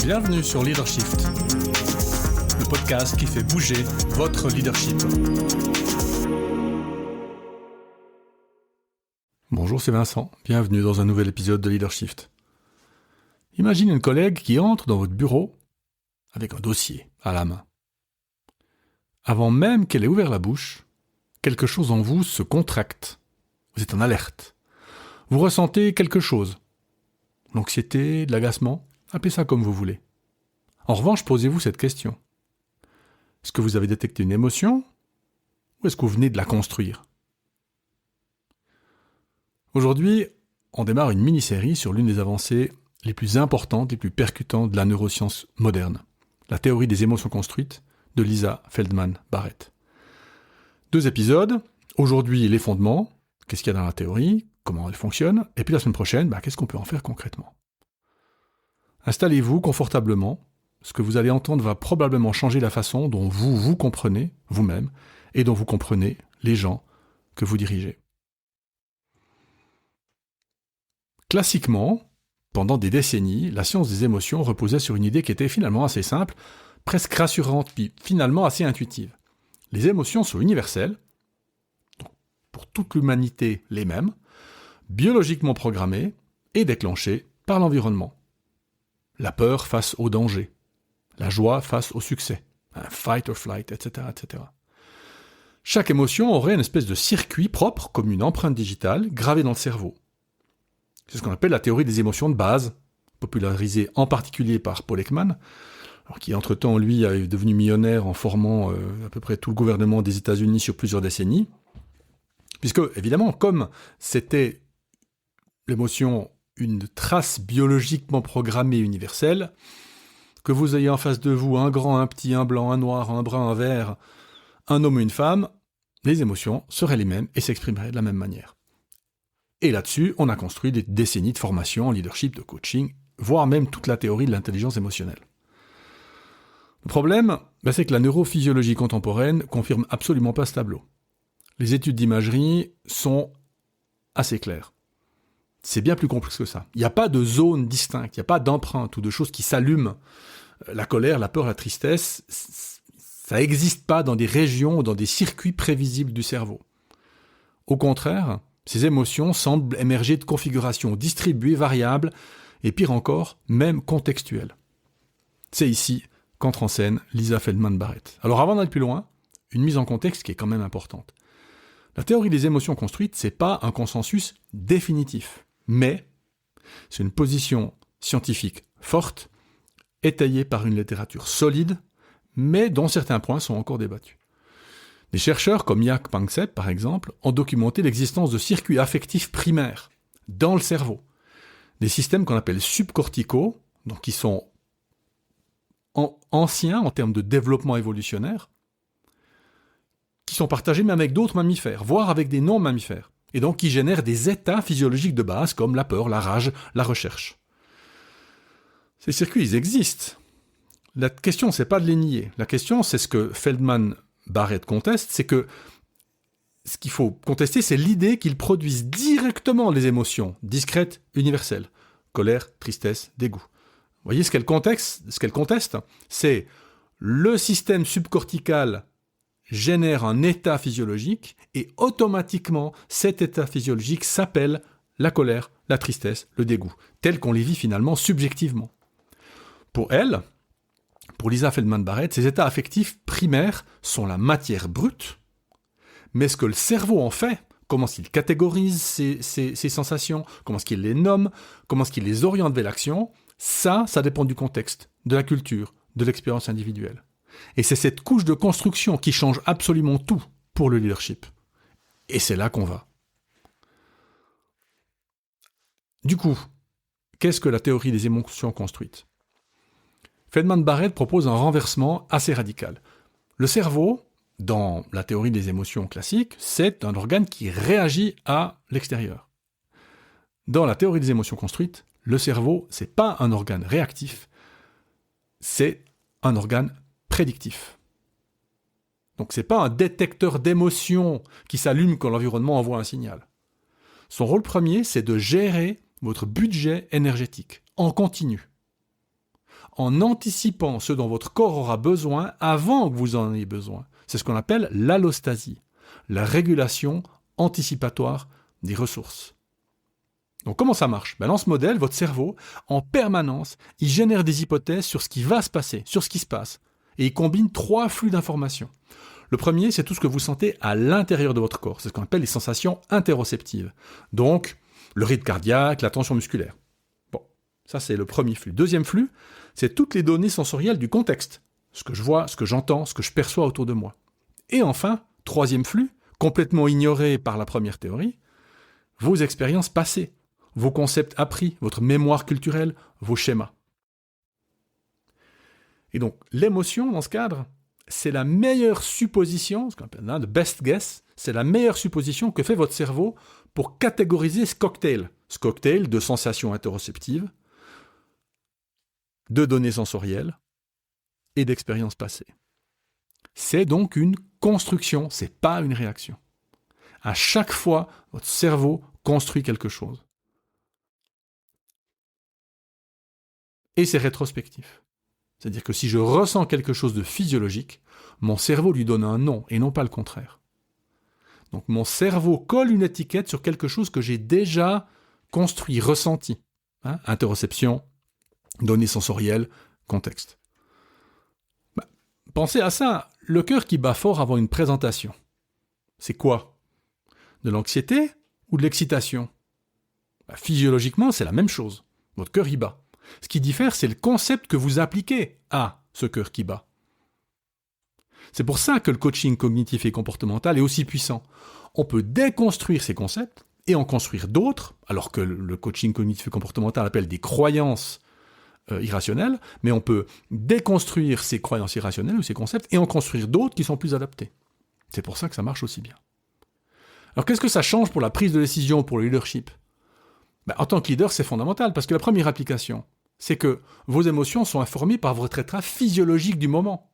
Bienvenue sur Leadershift, le podcast qui fait bouger votre leadership. Bonjour, c'est Vincent. Bienvenue dans un nouvel épisode de Leadershift. Imagine une collègue qui entre dans votre bureau avec un dossier à la main. Avant même qu'elle ait ouvert la bouche, quelque chose en vous se contracte. Vous êtes en alerte. Vous ressentez quelque chose. L'anxiété, de l'agacement, appelez ça comme vous voulez. En revanche, posez-vous cette question. Est-ce que vous avez détecté une émotion ou est-ce que vous venez de la construire ? Aujourd'hui, on démarre une mini-série sur l'une des avancées les plus importantes, les plus percutantes de la neuroscience moderne, la théorie des émotions construites de Lisa Feldman Barrett. 2 épisodes, aujourd'hui les fondements, qu'est-ce qu'il y a dans la théorie, comment elle fonctionne, et puis la semaine prochaine, qu'est-ce qu'on peut en faire concrètement. Installez-vous confortablement. Ce que vous allez entendre va probablement changer la façon dont vous vous comprenez, vous-même, et dont vous comprenez les gens que vous dirigez. Classiquement, pendant des décennies, la science des émotions reposait sur une idée qui était finalement assez simple, presque rassurante, puis finalement assez intuitive. Les émotions sont universelles, donc pour toute l'humanité les mêmes, biologiquement programmées et déclenchées par l'environnement. La peur face au danger, la joie face au succès, un fight or flight, etc., etc. Chaque émotion aurait une espèce de circuit propre, comme une empreinte digitale, gravée dans le cerveau. C'est ce qu'on appelle la théorie des émotions de base, popularisée en particulier par Paul Ekman, alors qui entre-temps, lui, est devenu millionnaire en formant à peu près tout le gouvernement des États-Unis sur plusieurs décennies. Puisque, évidemment, comme c'était l'émotion une trace biologiquement programmée universelle, que vous ayez en face de vous un grand, un petit, un blanc, un noir, un brun, un vert, un homme ou une femme, les émotions seraient les mêmes et s'exprimeraient de la même manière. Et là-dessus, on a construit des décennies de formation en leadership, de coaching, voire même toute la théorie de l'intelligence émotionnelle. Le problème, c'est que la neurophysiologie contemporaine confirme absolument pas ce tableau. Les études d'imagerie sont assez claires. C'est bien plus complexe que ça. Il n'y a pas de zone distincte, il n'y a pas d'empreinte ou de choses qui s'allument. La colère, la peur, la tristesse, ça n'existe pas dans des régions ou dans des circuits prévisibles du cerveau. Au contraire, ces émotions semblent émerger de configurations distribuées, variables, et pire encore, même contextuelles. C'est ici qu'entre en scène Lisa Feldman Barrett. Alors avant d'aller plus loin, une mise en contexte qui est quand même importante. La théorie des émotions construites, c'est pas un consensus définitif, mais c'est une position scientifique forte, étayée par une littérature solide, mais dont certains points sont encore débattus. Des chercheurs comme Jaak Panksepp, par exemple, ont documenté l'existence de circuits affectifs primaires dans le cerveau, des systèmes qu'on appelle subcorticaux, donc qui sont anciens en termes de développement évolutionnaire, qui sont partagés même avec d'autres mammifères, voire avec des non-mammifères, et donc qui génèrent des états physiologiques de base comme la peur, la rage, la recherche. Ces circuits, ils existent. La question, c'est pas de les nier. La question, c'est ce que Feldman Barrett conteste, c'est que ce qu'il faut contester, c'est l'idée qu'ils produisent directement les émotions discrètes, universelles. Colère, tristesse, dégoût. Vous voyez ce qu'elle conteste, c'est le système subcortical génère un état physiologique et automatiquement, cet état physiologique s'appelle la colère, la tristesse, le dégoût, tel qu'on les vit finalement subjectivement. Pour elle, pour Lisa Feldman Barrett, ces états affectifs primaires sont la matière brute, mais ce que le cerveau en fait, comment est-ce qu'il catégorise ces sensations, comment est-ce qu'il les nomme, comment est-ce qu'il les oriente vers l'action, ça dépend du contexte, de la culture, de l'expérience individuelle. Et c'est cette couche de construction qui change absolument tout pour le leadership. Et c'est là qu'on va. Du coup, qu'est-ce que la théorie des émotions construites ? Feldman Barrett propose un renversement assez radical. Le cerveau, dans la théorie des émotions classique, c'est un organe qui réagit à l'extérieur. Dans la théorie des émotions construites, le cerveau, c'est pas un organe réactif, c'est un organe prédictif. Donc c'est pas un détecteur d'émotions qui s'allume quand l'environnement envoie un signal. Son rôle premier, c'est de gérer votre budget énergétique en continu. en anticipant ce dont votre corps aura besoin avant que vous en ayez besoin. C'est ce qu'on appelle l'allostasie, la régulation anticipatoire des ressources. Donc comment ça marche ? Dans ce modèle, votre cerveau, en permanence, il génère des hypothèses sur ce qui va se passer, sur ce qui se passe. Et il combine 3 flux d'informations. Le premier, c'est tout ce que vous sentez à l'intérieur de votre corps. C'est ce qu'on appelle les sensations interoceptives. Donc, le rythme cardiaque, la tension musculaire. Bon, ça c'est le premier flux. Deuxième flux, c'est toutes les données sensorielles du contexte. Ce que je vois, ce que j'entends, ce que je perçois autour de moi. Et enfin, troisième flux, complètement ignoré par la première théorie, vos expériences passées, vos concepts appris, votre mémoire culturelle, vos schémas. Et donc, l'émotion, dans ce cadre, c'est la meilleure supposition, ce qu'on appelle the best guess, c'est la meilleure supposition que fait votre cerveau pour catégoriser ce cocktail de sensations interoceptives, de données sensorielles et d'expériences passées. C'est donc une construction, c'est pas une réaction. À chaque fois, votre cerveau construit quelque chose. Et c'est rétrospectif. C'est-à-dire que si je ressens quelque chose de physiologique, mon cerveau lui donne un nom et non pas le contraire. Donc mon cerveau colle une étiquette sur quelque chose que j'ai déjà construit, ressenti. Interoception, données sensorielles, contexte. Pensez à ça, le cœur qui bat fort avant une présentation. C'est quoi ? De l'anxiété ou de l'excitation ? Physiologiquement, c'est la même chose. Votre cœur y bat. Ce qui diffère, c'est le concept que vous appliquez à ce cœur qui bat. C'est pour ça que le coaching cognitif et comportemental est aussi puissant. On peut déconstruire ces concepts et en construire d'autres, alors que le coaching cognitif et comportemental appelle des croyances irrationnelles, mais on peut déconstruire ces croyances irrationnelles ou ces concepts et en construire d'autres qui sont plus adaptés. C'est pour ça que ça marche aussi bien. Alors qu'est-ce que ça change pour la prise de décision, pour le leadership ? En tant que leader, c'est fondamental, parce que la première application, c'est que vos émotions sont informées par votre état physiologique du moment.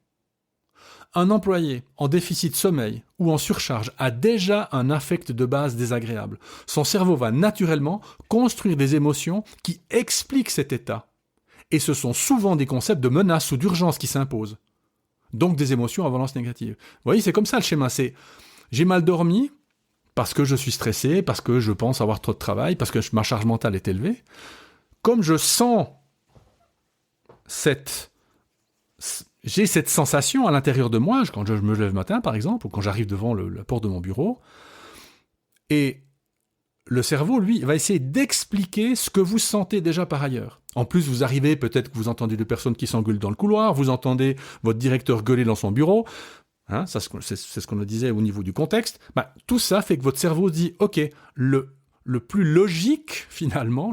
Un employé en déficit sommeil ou en surcharge a déjà un affect de base désagréable. Son cerveau va naturellement construire des émotions qui expliquent cet état. Et ce sont souvent des concepts de menace ou d'urgence qui s'imposent. Donc des émotions à valence négative. Vous voyez, c'est comme ça le schéma. C'est j'ai mal dormi parce que je suis stressé, parce que je pense avoir trop de travail, parce que ma charge mentale est élevée. Comme je sens j'ai cette sensation à l'intérieur de moi, quand je me lève le matin, par exemple, ou quand j'arrive devant la porte de mon bureau, et le cerveau, lui, va essayer d'expliquer ce que vous sentez déjà par ailleurs. En plus, vous arrivez, peut-être que vous entendez des personnes qui s'engueulent dans le couloir, vous entendez votre directeur gueuler dans son bureau, c'est ce qu'on disait au niveau du contexte. Tout ça fait que votre cerveau dit, ok, le plus logique, finalement,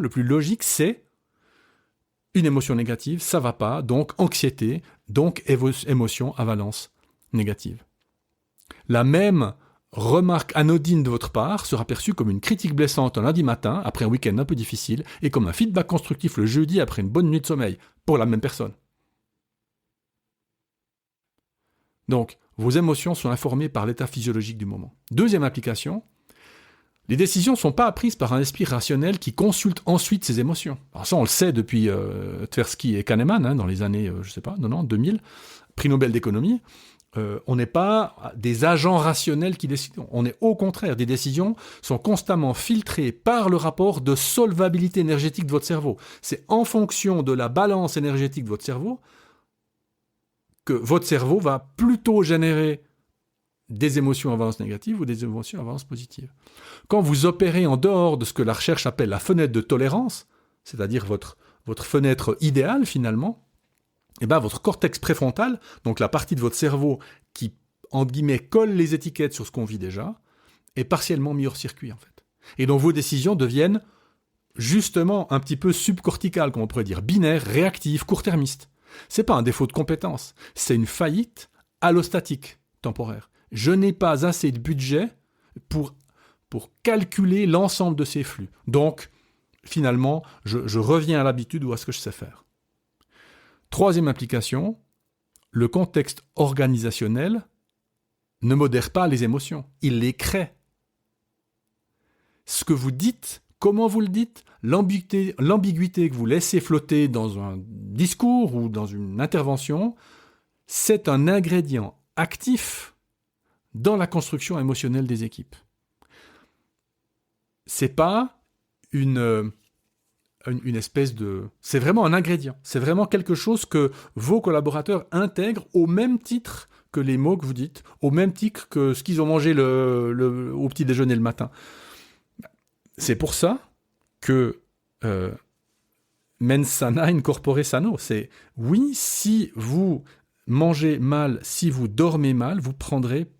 c'est une émotion négative, ça va pas, donc anxiété, donc émotion à valence négative. La même remarque anodine de votre part sera perçue comme une critique blessante un lundi matin, après un week-end un peu difficile, et comme un feedback constructif le jeudi après une bonne nuit de sommeil, pour la même personne. Donc, vos émotions sont informées par l'état physiologique du moment. Deuxième application, les décisions ne sont pas prises par un esprit rationnel qui consulte ensuite ses émotions. Alors ça, on le sait depuis Tversky et Kahneman, dans les années, 90, 2000, prix Nobel d'économie. On n'est pas des agents rationnels qui décident. On est au contraire, des décisions sont constamment filtrées par le rapport de solvabilité énergétique de votre cerveau. C'est en fonction de la balance énergétique de votre cerveau que votre cerveau va plutôt générer des émotions à valence négative ou des émotions à valence positive. Quand vous opérez en dehors de ce que la recherche appelle la fenêtre de tolérance, c'est-à-dire votre fenêtre idéale finalement, votre cortex préfrontal, donc la partie de votre cerveau qui, entre guillemets, colle les étiquettes sur ce qu'on vit déjà, est partiellement mis hors circuit en fait. Et donc vos décisions deviennent justement un petit peu subcorticales, comme on pourrait dire, binaires, réactives, court-termistes. C'est pas un défaut de compétence, c'est une faillite allostatique temporaire. Je n'ai pas assez de budget pour calculer l'ensemble de ces flux. Donc, finalement, je reviens à l'habitude ou à ce que je sais faire. Troisième application, le contexte organisationnel ne modère pas les émotions, il les crée. Ce que vous dites comment vous le dites, l'ambiguïté que vous laissez flotter dans un discours ou dans une intervention, c'est un ingrédient actif dans la construction émotionnelle des équipes. C'est pas une espèce de... C'est vraiment un ingrédient. C'est vraiment quelque chose que vos collaborateurs intègrent au même titre que les mots que vous dites, au même titre que ce qu'ils ont mangé au petit déjeuner le matin. C'est pour ça que mens sana in corpore sano. C'est oui, si vous mangez mal, si vous dormez mal, vous prendrez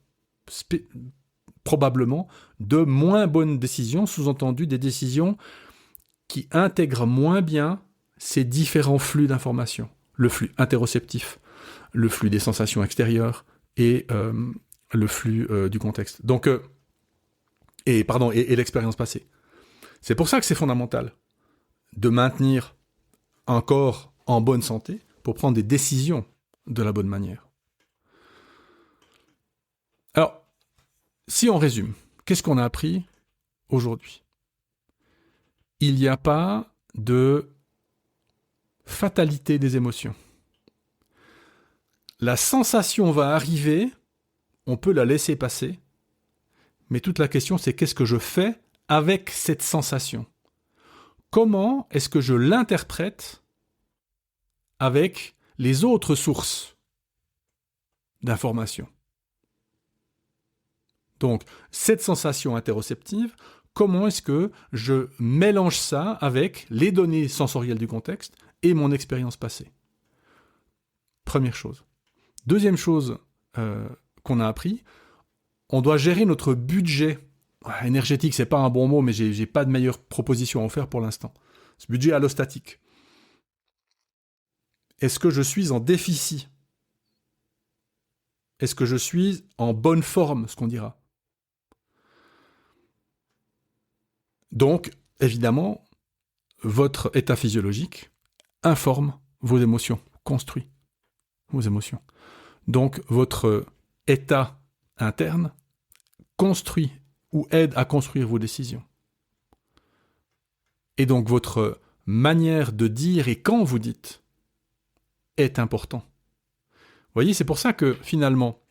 probablement de moins bonnes décisions, sous-entendu des décisions qui intègrent moins bien ces différents flux d'informations. Le flux interoceptif, le flux des sensations extérieures et le flux du contexte. Donc, et l'expérience passée. C'est pour ça que c'est fondamental de maintenir un corps en bonne santé pour prendre des décisions de la bonne manière. Alors, si on résume, qu'est-ce qu'on a appris aujourd'hui ? Il n'y a pas de fatalité des émotions. La sensation va arriver, on peut la laisser passer, mais toute la question c'est qu'est-ce que je fais avec cette sensation ? Comment est-ce que je l'interprète avec les autres sources d'informations ? Donc, cette sensation interoceptive, comment est-ce que je mélange ça avec les données sensorielles du contexte et mon expérience passée ? Première chose. Deuxième chose qu'on a appris, on doit gérer notre budget. Énergétique, c'est pas un bon mot, mais j'ai pas de meilleure proposition à en faire pour l'instant. Ce budget allostatique. Est-ce que je suis en déficit ? Est-ce que je suis en bonne forme, ce qu'on dira ? Donc, évidemment, votre état physiologique informe vos émotions, construit vos émotions. Donc, votre état interne construit ou aide à construire vos décisions. Et donc, votre manière de dire et quand vous dites est important. Vous voyez, c'est pour ça que, finalement,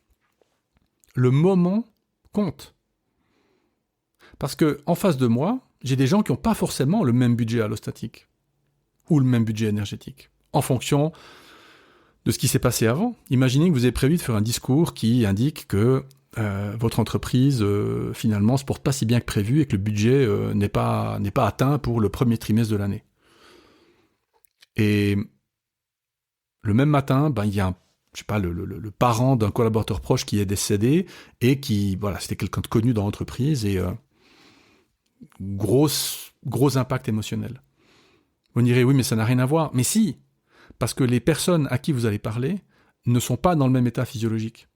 le moment compte. Parce qu'en face de moi, j'ai des gens qui n'ont pas forcément le même budget allostatique ou le même budget énergétique, en fonction de ce qui s'est passé avant. Imaginez que vous avez prévu de faire un discours qui indique que votre entreprise, finalement, ne se porte pas si bien que prévu et que le budget n'est pas atteint pour le premier trimestre de l'année. Et le même matin, il y a le parent d'un collaborateur proche qui est décédé et qui, c'était quelqu'un de connu dans l'entreprise et gros impact émotionnel. Vous direz, oui, mais ça n'a rien à voir. Mais si, parce que les personnes à qui vous allez parler ne sont pas dans le même état physiologique.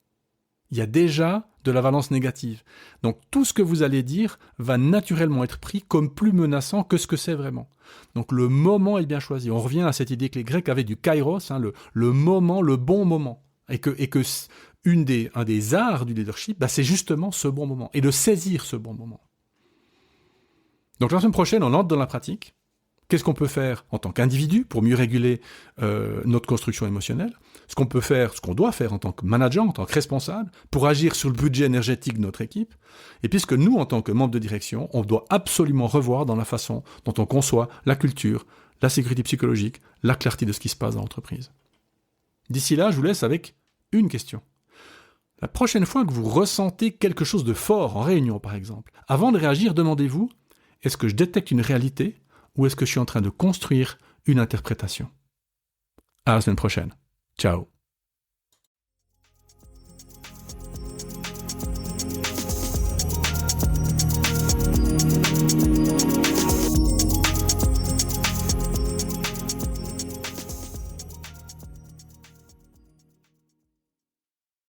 Il y a déjà de la valence négative. Donc tout ce que vous allez dire va naturellement être pris comme plus menaçant que ce que c'est vraiment. Donc le moment est bien choisi. On revient à cette idée que les Grecs avaient du kairos, le moment, le bon moment. Et que un des arts du leadership, c'est justement ce bon moment. Et de saisir ce bon moment. Donc la semaine prochaine, on entre dans la pratique. Qu'est-ce qu'on peut faire en tant qu'individu pour mieux réguler notre construction émotionnelle ? Ce qu'on peut faire, ce qu'on doit faire en tant que manager, en tant que responsable, pour agir sur le budget énergétique de notre équipe. Et puisque nous, en tant que membres de direction, on doit absolument revoir dans la façon dont on conçoit la culture, la sécurité psychologique, la clarté de ce qui se passe dans l'entreprise. D'ici là, je vous laisse avec une question. La prochaine fois que vous ressentez quelque chose de fort en réunion, par exemple, avant de réagir, demandez-vous, est-ce que je détecte une réalité ou est-ce que je suis en train de construire une interprétation ? À la semaine prochaine. Ciao.